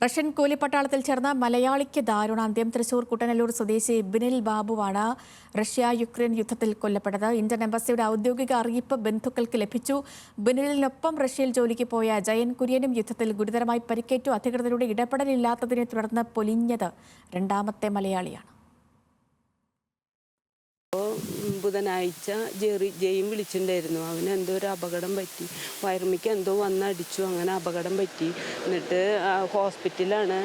Russian കൂലിപ്പട്ടാളത്തിൽ ചേർന്ന മലയാളിക്ക് ദാരുണാന്ത്യം. തൃശൂർ കുട്ടനല്ലൂർ സ്വദേശി ബിനിൽ ബാബുവാണ് റഷ്യ യുക്രൈൻ യുദ്ധത്തിൽ കൊല്ലപ്പെട്ടത്. ഇന്ത്യൻ എംബസിയുടെ ഔദ്യോഗിക അറിയിപ്പ് ബന്ധുക്കൾക്ക് ലഭിച്ചു. ബിനിലിനൊപ്പം റഷ്യയിൽ ജോലിക്ക് പോയ ജയൻ കുര്യനും യുദ്ധത്തിൽ ഗുരുതരമായി പരിക്കേറ്റു. അധികൃതരുടെ ഇടപെടലില്ലാത്തതിനെ തുടർന്ന് പൊലിഞ്ഞത് രണ്ടാമത്തെ മലയാളിയാണ്. ബുധനാഴ്ച ജെയിൻ വിളിച്ചിട്ടുണ്ടായിരുന്നു. അവന് എന്തോ ഒരു അപകടം പറ്റി, വയറുമിക്ക് എന്തോ വന്നടിച്ചു, അങ്ങനെ അപകടം പറ്റി. എന്നിട്ട് ഹോസ്പിറ്റലാണ്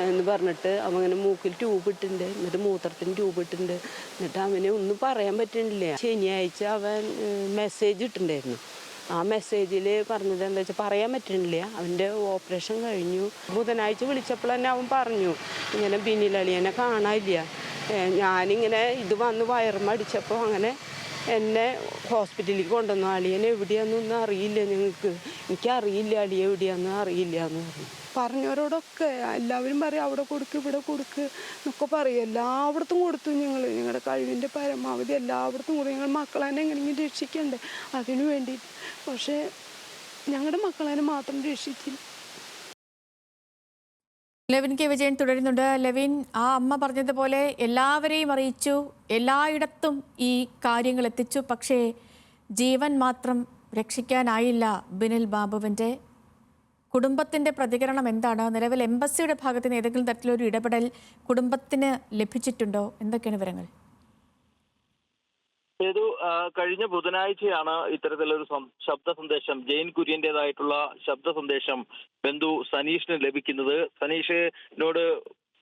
എന്ന് പറഞ്ഞിട്ട് അവങ്ങനെ മൂക്കിൽ ട്യൂബ് ഇട്ടിട്ടുണ്ട്, എന്നിട്ട് മൂത്രത്തിന് ട്യൂബ് ഇട്ടിട്ടുണ്ട്. എന്നിട്ട് അവന് ഒന്നും പറയാൻ പറ്റുന്നില്ല. ശനിയാഴ്ച അവൻ മെസ്സേജ് ഇട്ടിട്ടുണ്ടായിരുന്നു. ആ മെസ്സേജിൽ പറഞ്ഞത് എന്താ വെച്ചാൽ പറയാൻ പറ്റുന്നില്ല. അവൻ്റെ ഓപ്പറേഷൻ കഴിഞ്ഞു. ബുധനാഴ്ച വിളിച്ചപ്പോൾ തന്നെ അവൻ പറഞ്ഞു, ഇങ്ങനെ ബിനിലളിയനെ കാണാനില്ല. ഞാനിങ്ങനെ ഇത് വന്ന് വയറുമടിച്ചപ്പോൾ അങ്ങനെ എന്നെ ഹോസ്പിറ്റലിലേക്ക് കൊണ്ടുവന്നു. അളിയനെ എവിടെയാണെന്നൊന്നും അറിയില്ല, എനിക്കറിയില്ല അളിയ എവിടെയാണെന്ന് അറിയില്ല എന്ന് പറഞ്ഞു. പറഞ്ഞവരോടൊക്കെ എല്ലാവരും പറയും അവിടെ കൊടുക്ക് ഇവിടെ കൊടുക്ക് എന്നൊക്കെ പറയും. എല്ലായിടത്തും കൊടുത്തു. ഞങ്ങളുടെ കഴിവിൻ്റെ പരമാവധി എല്ലായിടത്തും കൊടുത്തു. ഞങ്ങൾ മക്കളെ എങ്ങനെയെങ്കിലും രക്ഷിക്കണ്ടേ, അതിനു വേണ്ടിയിട്ട്. പക്ഷേ ഞങ്ങളുടെ മക്കളെ മാത്രം രക്ഷിച്ചില്ല. ലെവിൻ കെ വിജയൻ തുടരുന്നുണ്ട്. ലെവിൻ, ആ അമ്മ പറഞ്ഞതുപോലെ എല്ലാവരെയും അറിയിച്ചു, എല്ലായിടത്തും ഈ കാര്യങ്ങൾ എത്തിച്ചു. പക്ഷേ ജീവൻ മാത്രം രക്ഷിക്കാനായില്ല ബിനിൽ ബാബുവിൻ്റെ. കുടുംബത്തിൻ്റെ പ്രതികരണം എന്താണ്? നിലവിൽ എംബസിയുടെ ഭാഗത്ത് നിന്ന് ഏതെങ്കിലും തരത്തിലൊരു ഇടപെടൽ കുടുംബത്തിന് ലഭിച്ചിട്ടുണ്ടോ? എന്തൊക്കെയാണ് വിവരങ്ങൾ? ഏതു കഴിഞ്ഞ ബുധനാഴ്ചയാണ് ഇത്തരത്തിലൊരു ശബ്ദ സന്ദേശം, ജെയിൻ കുര്യന്റേതായിട്ടുള്ള ശബ്ദ സന്ദേശം ബന്ധു സനീഷിന് ലഭിക്കുന്നത്. സനീഷിനോട്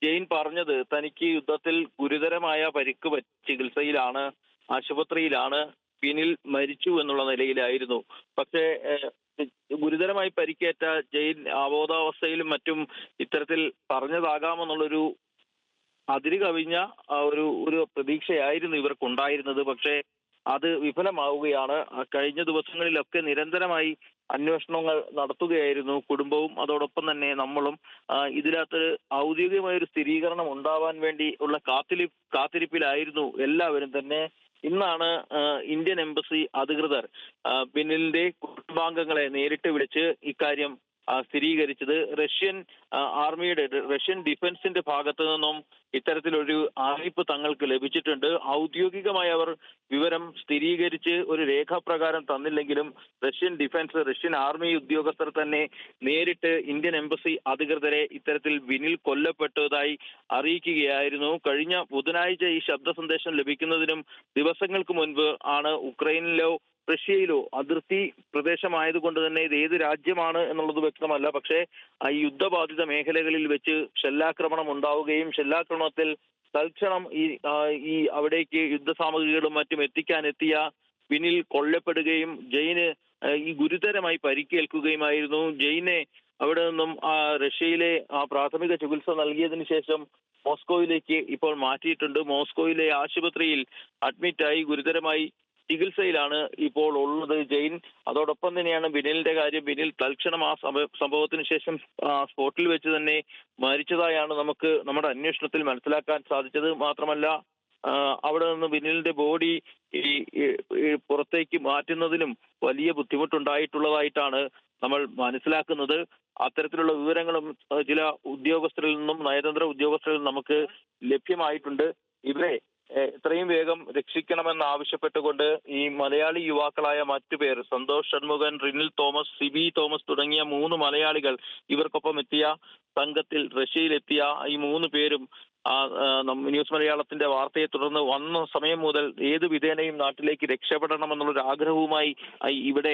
ജെയിൻ പറഞ്ഞത് തനിക്ക് യുദ്ധത്തിൽ ഗുരുതരമായ പരിക്ക് ചികിത്സയിലാണ്, ആശുപത്രിയിലാണ്, ബിനിൽ മരിച്ചു എന്നുള്ള നിലയിലായിരുന്നു. പക്ഷേ ഗുരുതരമായി പരിക്കേറ്റ ജെയിൻ അബോധാവസ്ഥയിലും മറ്റും ഇത്തരത്തിൽ പറഞ്ഞതാകാമെന്നുള്ളൊരു അതിര് കവിഞ്ഞ ഒരു പ്രതീക്ഷയായിരുന്നു ഇവർക്കുണ്ടായിരുന്നത്. പക്ഷേ അത് വിഫലമാവുകയാണ്. കഴിഞ്ഞ ദിവസങ്ങളിലൊക്കെ നിരന്തരമായി അന്വേഷണങ്ങൾ നടത്തുകയായിരുന്നു കുടുംബവും അതോടൊപ്പം തന്നെ നമ്മളും. ഇതിനകത്ത് ഔദ്യോഗികമായ ഒരു സ്ഥിരീകരണം ഉണ്ടാവാൻ വേണ്ടി ഉള്ള കാത്തിരിപ്പിലായിരുന്നു എല്ലാവരും തന്നെ. ഇന്നാണ് ഇന്ത്യൻ എംബസി അധികൃതർ ബിനിലിന്റെ കുടുംബാംഗങ്ങളെ നേരിട്ട് വിളിച്ച് ഇക്കാര്യം സ്ഥിരീകരിച്ചത്. റഷ്യൻ റഷ്യൻ ഡിഫൻസിന്റെ ഭാഗത്തു നിന്നും ഇത്തരത്തിലൊരു അറിയിപ്പ് തങ്ങൾക്ക് ലഭിച്ചിട്ടുണ്ട്. ഔദ്യോഗികമായി അവർ വിവരം സ്ഥിരീകരിച്ച് ഒരു രേഖാപ്രകാരം തന്നില്ലെങ്കിലും റഷ്യൻ ആർമി ഉദ്യോഗസ്ഥർ തന്നെ നേരിട്ട് ഇന്ത്യൻ എംബസി അധികൃതരെ ഇത്തരത്തിൽ ബിനിൽ കൊല്ലപ്പെട്ടതായി അറിയിക്കുകയായിരുന്നു. കഴിഞ്ഞ ബുധനാഴ്ച ഈ ശബ്ദ സന്ദേശം ലഭിക്കുന്നതിനും ദിവസങ്ങൾക്ക് മുൻപ് ആണ് ഉക്രൈനിലോ റഷ്യയിലോ അതിർത്തി പ്രദേശമായതുകൊണ്ട് തന്നെ ഇത് ഏത് രാജ്യമാണ് എന്നുള്ളത് വ്യക്തമല്ല. പക്ഷേ ഈ യുദ്ധബാധിത മേഖലകളിൽ വെച്ച് ഷെല്ലാക്രമണം ഉണ്ടാവുകയും ഷെല്ലാക്രമണത്തിൽ തൽക്ഷണം ഈ അവിടേക്ക് യുദ്ധസാമഗ്രികളും മറ്റും എത്തിക്കാനെത്തിയ ബിനിൽ കൊല്ലപ്പെടുകയും ജെയിന് ഈ ഗുരുതരമായി പരിക്കേൽക്കുകയുമായിരുന്നു. ജെയിനെ അവിടെ നിന്നും റഷ്യയിലെ പ്രാഥമിക ചികിത്സ നൽകിയതിനു ശേഷം മോസ്കോയിലേക്ക് ഇപ്പോൾ മാറ്റിയിട്ടുണ്ട്. മോസ്കോയിലെ ആശുപത്രിയിൽ അഡ്മിറ്റായി ഗുരുതരമായി ചികിത്സയിലാണ് ഇപ്പോൾ ഉള്ളത് ജെയിൻ. അതോടൊപ്പം തന്നെയാണ് ബിനിലിന്റെ കാര്യം. ബിനിൽ തൽക്ഷണം ആ സംഭവത്തിന് ശേഷം സ്പോട്ടിൽ വെച്ച് തന്നെ മരിച്ചതായാണ് നമുക്ക് നമ്മുടെ അന്വേഷണത്തിൽ മനസ്സിലാക്കാൻ സാധിച്ചത്. മാത്രമല്ല അവിടെ നിന്ന് ബിനിലിന്റെ ബോഡി ഈ പുറത്തേക്ക് മാറ്റുന്നതിനും വലിയ ബുദ്ധിമുട്ടുണ്ടായിട്ടുള്ളതായിട്ടാണ് നമ്മൾ മനസ്സിലാക്കുന്നത്. അത്തരത്തിലുള്ള വിവരങ്ങളും ചില ഉദ്യോഗസ്ഥരിൽ നിന്നും നയതന്ത്ര ഉദ്യോഗസ്ഥരിൽ നിന്നും നമുക്ക് ലഭ്യമായിട്ടുണ്ട്. ഇവരെ എത്രയും വേഗം രക്ഷിക്കണമെന്ന് ആവശ്യപ്പെട്ടുകൊണ്ട് ഈ മലയാളി യുവാക്കളായ മറ്റു പേർ സന്തോഷ് ഷൺമുഖൻ, റിനിൽ തോമസ്, സിബി തോമസ് തുടങ്ങിയ 3 മലയാളികൾ ഇവർക്കൊപ്പം എത്തിയ സംഘത്തിൽ റഷ്യയിലെത്തിയ ഈ 3 പേരും ന്യൂസ് മലയാളത്തിന്റെ വാർത്തയെ തുടർന്ന് വന്ന സമയം മുതൽ ഏത് വിധേനയും നാട്ടിലേക്ക് രക്ഷപ്പെടണമെന്നുള്ളൊരു ആഗ്രഹവുമായി ഇവിടെ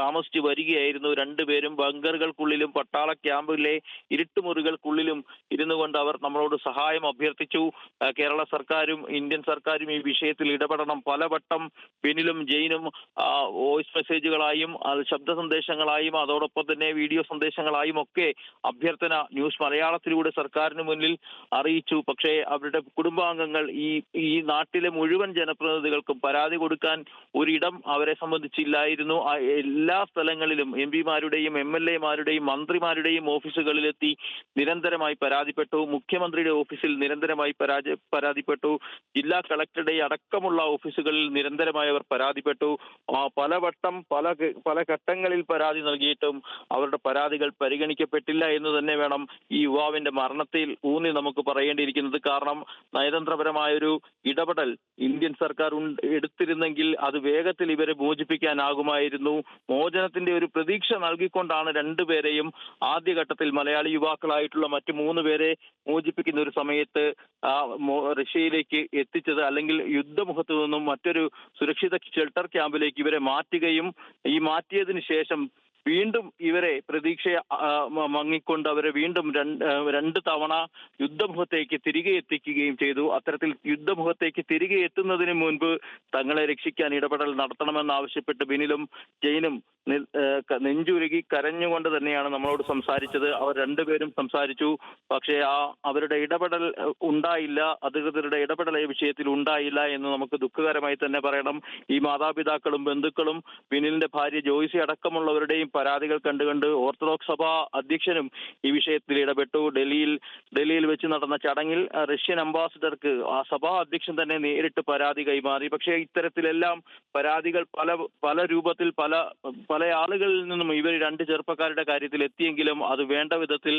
താമസിച്ചു വരികയായിരുന്നു. 2 പേരും ബങ്കറുകൾക്കുള്ളിലും പട്ടാള ക്യാമ്പിലെ ഇരുട്ടുമുറികൾക്കുള്ളിലും ഇരുന്നു കൊണ്ട് അവർ നമ്മളോട് സഹായം അഭ്യർത്ഥിച്ചു. കേരള സർക്കാരും ഇന്ത്യൻ സർക്കാരും ഈ വിഷയത്തിൽ ഇടപെടണം. പലവട്ടം ബിനിലും ജെയിനും വോയിസ് മെസ്സേജുകളായും ശബ്ദ സന്ദേശങ്ങളായും അതോടൊപ്പം തന്നെ വീഡിയോ സന്ദേശങ്ങളായും ഒക്കെ അഭ്യർത്ഥന ന്യൂസ് മലയാളത്തിലൂടെ സർക്കാരിന് മുന്നിൽ അറിയിച്ചു. പക്ഷേ അവരുടെ കുടുംബാംഗങ്ങൾ ഈ നാട്ടിലെ മുഴുവൻ ജനപ്രതിനിധികൾക്കും പരാതി കൊടുക്കാൻ ഒരിടം അവരെ സംബന്ധിച്ചില്ലായിരുന്നു. എല്ലാ സ്ഥലങ്ങളിലും MP-മാരുടെയും MLA-മാരുടെയും മന്ത്രിമാരുടെയും ഓഫീസുകളിലെത്തി നിരന്തരമായി പരാതിപ്പെട്ടു. മുഖ്യമന്ത്രിയുടെ ഓഫീസിൽ നിരന്തരമായി പരാതിപ്പെട്ടു. ജില്ലാ കളക്ടറുടെ അടക്കമുള്ള ഓഫീസുകളിൽ നിരന്തരമായി അവർ പരാതിപ്പെട്ടു. പലവട്ടം പല ഘട്ടങ്ങളിൽ പരാതി നൽകിയിട്ടും അവരുടെ പരാതികൾ പരിഗണിക്കപ്പെട്ടില്ല എന്ന് തന്നെ വേണം ഈ യുവാവിന്റെ മരണത്തിൽ ഊന്നി നമുക്ക് പറയേണ്ടിയിരിക്കുന്നത്. കാരണം നയതന്ത്രപരമായൊരു ഇടപെടൽ ഇന്ത്യൻ സർക്കാർ എടുത്തിരുന്നെങ്കിൽ അത് വേഗത്തിൽ ഇവരെ മോചിപ്പിക്കാനാകുമായിരുന്നു. മോചനത്തിന്റെ ഒരു പ്രതീക്ഷ നൽകിക്കൊണ്ടാണ് രണ്ടുപേരെയും ആദ്യഘട്ടത്തിൽ മലയാളി യുവാക്കളായിട്ടുള്ള മറ്റു 3 പേരെ മോചിപ്പിക്കുന്ന ഒരു സമയത്ത് റഷ്യയിലേക്ക് എത്തിച്ചത്. അല്ലെങ്കിൽ യുദ്ധമുഖത്തു നിന്നും മറ്റൊരു സുരക്ഷിത ഷെൽട്ടർ ക്യാമ്പിലേക്ക് ഇവരെ മാറ്റുകയും ഈ മാറ്റിയതിനു ശേഷം വീണ്ടും ഇവരെ പ്രതീക്ഷയെ മങ്ങിക്കൊണ്ട് അവരെ വീണ്ടും രണ്ട് തവണ യുദ്ധമുഖത്തേക്ക് തിരികെ എത്തിക്കുകയും ചെയ്തു. അത്തരത്തിൽ യുദ്ധമുഖത്തേക്ക് തിരികെ എത്തുന്നതിന് മുൻപ് തങ്ങളെ രക്ഷിക്കാൻ ഇടപെടൽ നടത്തണമെന്നാവശ്യപ്പെട്ട് ബിനിലും ജെയിനും നെഞ്ചുരുകി കരഞ്ഞുകൊണ്ട് തന്നെയാണ് നമ്മളോട് സംസാരിച്ചത്. അവർ രണ്ടുപേരും സംസാരിച്ചു. പക്ഷേ അവരുടെ ഇടപെടൽ ഉണ്ടായില്ല, അധികൃതരുടെ ഇടപെടൽ ഈ വിഷയത്തിൽ ഉണ്ടായില്ല എന്ന് നമുക്ക് ദുഃഖകരമായി തന്നെ പറയണം. ഈ മാതാപിതാക്കളും ബന്ധുക്കളും ബിനിലിന്റെ ഭാര്യ ജോയ്സി അടക്കമുള്ളവരുടെയും പരാതികൾ കണ്ടുകൊണ്ട് ഓർത്തഡോക്സ് സഭാ അധ്യക്ഷനും ഈ വിഷയത്തിൽ ഇടപെട്ടു. ഡൽഹിയിൽ വെച്ച് നടന്ന ചടങ്ങിൽ റഷ്യൻ അംബാസിഡർക്ക് ആ സഭാ അധ്യക്ഷൻ തന്നെ നേരിട്ട് പരാതി കൈമാറി. പക്ഷേ ഇത്തരത്തിലെല്ലാം പരാതികൾ പല രൂപത്തിൽ പല ആളുകളിൽ നിന്നും ഇവർ 2 ചെറുപ്പക്കാരുടെ കാര്യത്തിൽ എത്തിയെങ്കിലും അത് വേണ്ട വിധത്തിൽ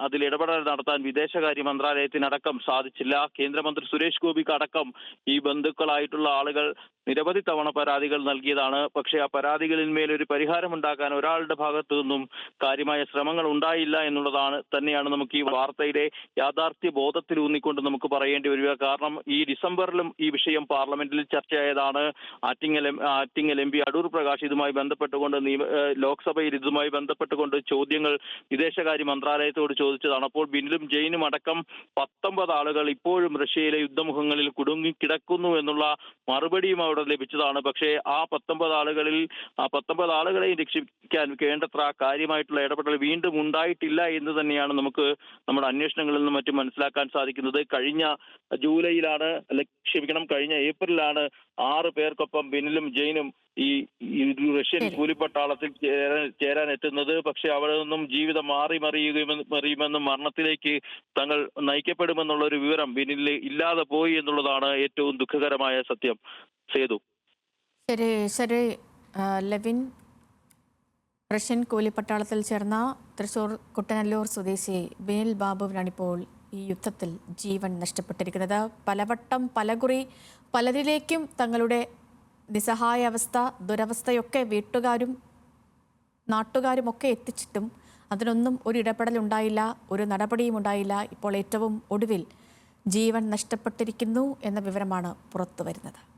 അതിൽ ഇടപെടൽ നടത്താൻ വിദേശകാര്യ മന്ത്രാലയത്തിനടക്കം സാധിച്ചില്ല. കേന്ദ്രമന്ത്രി സുരേഷ് ഗോപിക്ക് അടക്കം ഈ ബന്ധുക്കളായിട്ടുള്ള ആളുകൾ നിരവധി തവണ പരാതികൾ നൽകിയതാണ്. പക്ഷേ ആ പരാതികളിന്മേൽ ഒരു പരിഹാരമുണ്ടാക്കാൻ ഒരാളുടെ ഭാഗത്തു നിന്നും കാര്യമായ ശ്രമങ്ങൾ ഉണ്ടായില്ല എന്നുള്ളതാണ് തന്നെയാണ് നമുക്ക് ഈ വാർത്തയുടെ യാഥാർത്ഥ്യ ബോധത്തിൽ ഊന്നിക്കൊണ്ട് നമുക്ക് പറയേണ്ടി വരിക. കാരണം ഈ ഡിസംബറിലും ഈ വിഷയം പാർലമെന്റിൽ ചർച്ചയായതാണ്. ആറ്റിങ്ങൽ MP അടൂർ പ്രകാശ് ഇതുമായി ബന്ധപ്പെട്ടുകൊണ്ട് ലോക്സഭയിൽ ഇതുമായി ബന്ധപ്പെട്ടുകൊണ്ട് ചോദ്യങ്ങൾ വിദേശകാര്യ മന്ത്രാലയത്തോട് ചോദിച്ചതാണ്. അപ്പോൾ ബിനിലും ജെയിനും അടക്കം 19 ആളുകൾ ഇപ്പോഴും റഷ്യയിലെ യുദ്ധമുഖങ്ങളിൽ കുടുങ്ങിക്കിടക്കുന്നു എന്നുള്ള മറുപടിയും അവിടെ ലഭിച്ചതാണ്. പക്ഷേ ആ 19 ആളുകളെയും രക്ഷിക്കാൻ വേണ്ടത്ര കാര്യമായിട്ടുള്ള ഇടപെടൽ വീണ്ടും ഉണ്ടായിട്ടില്ല എന്ന് തന്നെയാണ് നമുക്ക് നമ്മുടെ അന്വേഷണങ്ങളിൽ നിന്നും മറ്റും മനസ്സിലാക്കാൻ സാധിക്കുന്നത്. കഴിഞ്ഞ ഏപ്രിലാണ് 6 പേർക്കൊപ്പം ബിനിലും ജെയിനും ഈ റഷ്യൻ കൂലിപ്പട്ടാളത്തിൽ ചേരാൻ എത്തുന്നത്. പക്ഷെ അവിടെ നിന്നും ജീവിതം മറിയുമെന്നും മരണത്തിലേക്ക് തങ്ങൾ നയിക്കപ്പെടുമെന്നുള്ള ഒരു വിവരം ബിനിലിന് ഇല്ലാതെ പോയി എന്നുള്ളതാണ് ഏറ്റവും ദുഃഖകരമായ സത്യം. സേതു. ശരി ലെവിൻ, റഷ്യൻ കൂലിപ്പട്ടാളത്തിൽ ചേർന്ന തൃശൂർ കുട്ടനല്ലൂർ സ്വദേശി ബിനിൽ ബാബുവിനാണിപ്പോൾ ഈ യുദ്ധത്തിൽ ജീവൻ നഷ്ടപ്പെട്ടിരിക്കുന്നത്. പലവട്ടം പലകുറി പലരിലേക്കും തങ്ങളുടെ നിസ്സഹായ അവസ്ഥ, ദുരവസ്ഥയൊക്കെ വീട്ടുകാരും നാട്ടുകാരും ഒക്കെ എത്തിച്ചിട്ടും അതിനൊന്നും ഒരു ഇടപെടലുണ്ടായില്ല, ഒരു നടപടിയും ഉണ്ടായില്ല. ഇപ്പോൾ ഏറ്റവും ഒടുവിൽ ജീവൻ നഷ്ടപ്പെട്ടിരിക്കുന്നു എന്ന വിവരമാണ് പുറത്തു വരുന്നത്.